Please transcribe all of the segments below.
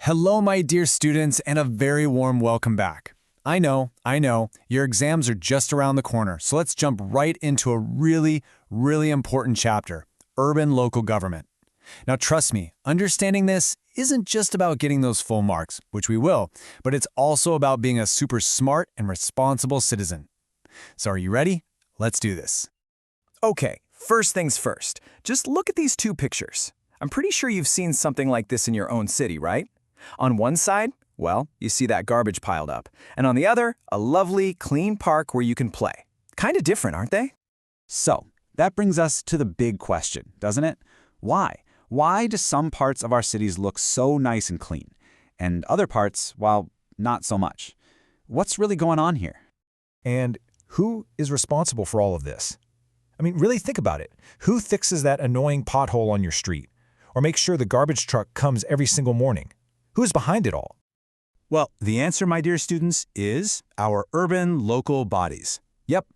Hello, my dear students, and a very warm welcome back. I know, your exams are just around the corner, so let's jump right into a really important chapter, urban local government. Now trust me, understanding this isn't just about getting those full marks, which we will, but it's also about being a super smart and responsible citizen. So are you ready? Let's do this. Okay, first things first. Just look at these two pictures. I'm pretty sure you've seen something like this in your own city, right? On one side, well, you see that garbage piled up. And on the other, a lovely, clean park where you can play. Kind of different, aren't they? So, that brings us to the big question, doesn't it? Why? Why do some parts of our cities look so nice and clean? And other parts, well, not so much. What's really going on here? And who is responsible for all of this? I mean, really think about it. Who fixes that annoying pothole on your street? Or makes sure the garbage truck comes every single morning? Who's behind it all? Well, the answer, my dear students, is our urban local bodies. Yep,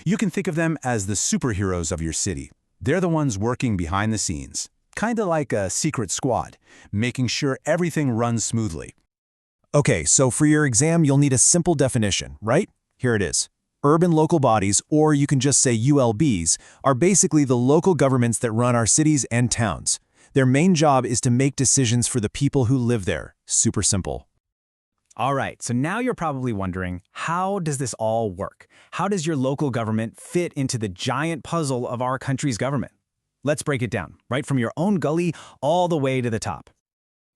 you can think of them as the superheroes of your city. They're the ones working behind the scenes, kind of like a secret squad, making sure everything runs smoothly. Okay, so for your exam, you'll need a simple definition, right? Here it is. Urban local bodies, or you can just say ULBs, are basically the local governments that run our cities and towns. Their main job is to make decisions for the people who live there. Super simple. All right, so now you're probably wondering, how does this all work? How does your local government fit into the giant puzzle of our country's government? Let's break it down, right from your own gully all the way to the top.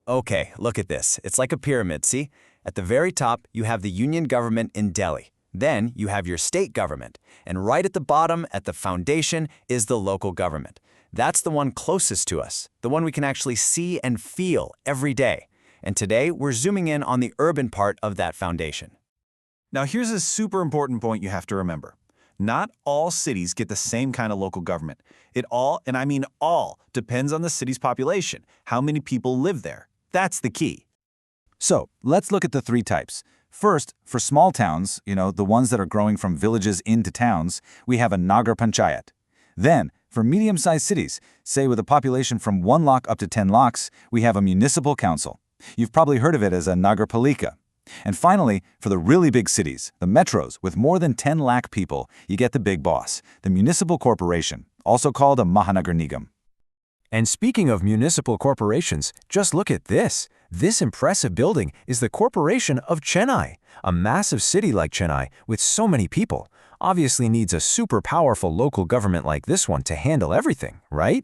Okay, look at this. It's like a pyramid, see? At the very top, you have the union government in Delhi. Then you have your state government. And right at the bottom, at the foundation, is the local government. That's the one closest to us, the one we can actually see and feel every day. And today, we're zooming in on the urban part of that foundation. Now here's a super important point you have to remember. Not all cities get the same kind of local government. It all, and I mean all, depends on the city's population, how many people live there. That's the key. So, let's look at the three types. First, for small towns, the ones that are growing from villages into towns, we have a Nagar Panchayat. Then, for medium-sized cities, say with a population from 1 lakh up to 10 lakhs, we have a municipal council. You've probably heard of it as a Nagarpalika. And finally, for the really big cities, the metros with more than 10 lakh people, you get the big boss, the municipal corporation, also called a Mahanagar Nigam. And speaking of municipal corporations, just look at this. This impressive building is the Corporation of Chennai. A massive city like Chennai, with so many people, obviously needs a super powerful local government like this one to handle everything, right?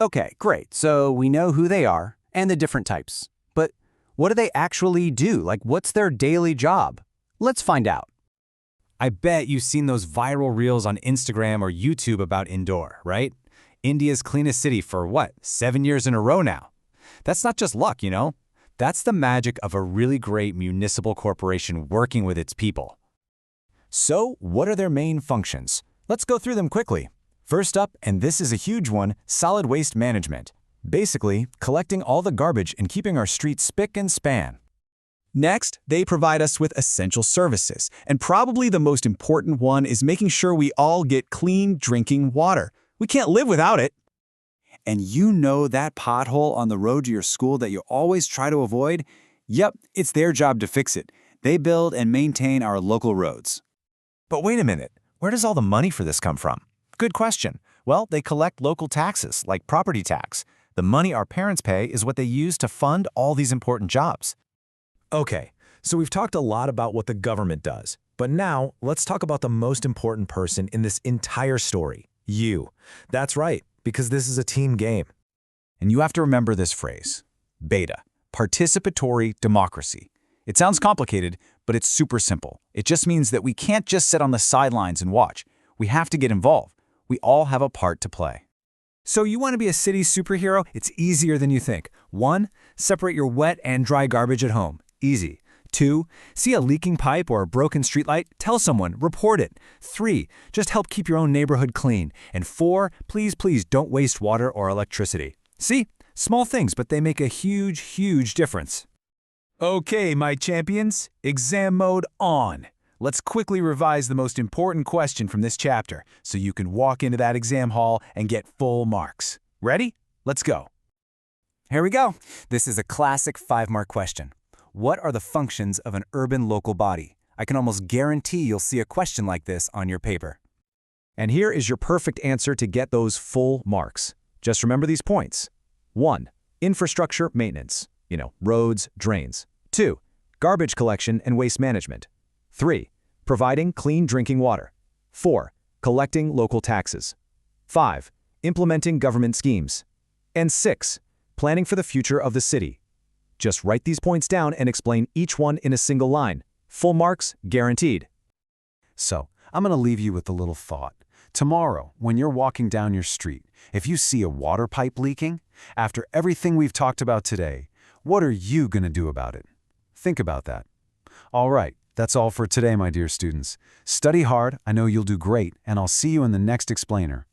Okay, great. So we know who they are and the different types. But what do they actually do? Like, what's their daily job? Let's find out. I bet you've seen those viral reels on Instagram or YouTube about Indore, right? India's cleanest city for 7 years in a row now. That's not just luck, That's the magic of a really great municipal corporation working with its people. So, what are their main functions? Let's go through them quickly. First up, and this is a huge one, solid waste management. Basically, collecting all the garbage and keeping our streets spick and span. Next, they provide us with essential services, and probably the most important one is making sure we all get clean drinking water. We can't live without it. And that pothole on the road to your school that you always try to avoid? Yep, it's their job to fix it. They build and maintain our local roads. But wait a minute, where does all the money for this come from? Good question. Well, they collect local taxes, like property tax. The money our parents pay is what they use to fund all these important jobs. Okay, so we've talked a lot about what the government does. But now, let's talk about the most important person in this entire story, you. That's right, because this is a team game. And you have to remember this phrase, BETA, Participatory Democracy. It sounds complicated, but it's super simple. It just means that we can't just sit on the sidelines and watch. We have to get involved. We all have a part to play. So you want to be a city superhero? It's easier than you think. 1, separate your wet and dry garbage at home. Easy. 2, see a leaking pipe or a broken streetlight? Tell someone, report it. 3, just help keep your own neighborhood clean. And 4, please don't waste water or electricity. See? Small things, but they make a huge difference. Okay, my champions, exam mode on. Let's quickly revise the most important question from this chapter so you can walk into that exam hall and get full marks. Ready? Let's go. Here we go. This is a classic 5-mark question. What are the functions of an urban local body? I can almost guarantee you'll see a question like this on your paper. And here is your perfect answer to get those full marks. Just remember these points. 1. Infrastructure maintenance. Roads, drains. 2. Garbage collection and waste management. 3. Providing clean drinking water. 4. Collecting local taxes. 5. Implementing government schemes. And 6. Planning for the future of the city. Just write these points down and explain each one in a single line. Full marks guaranteed. So, I'm going to leave you with a little thought. Tomorrow, when you're walking down your street, if you see a water pipe leaking, after everything we've talked about today, what are you going to do about it? Think about that. All right, that's all for today, my dear students. Study hard, I know you'll do great, and I'll see you in the next explainer.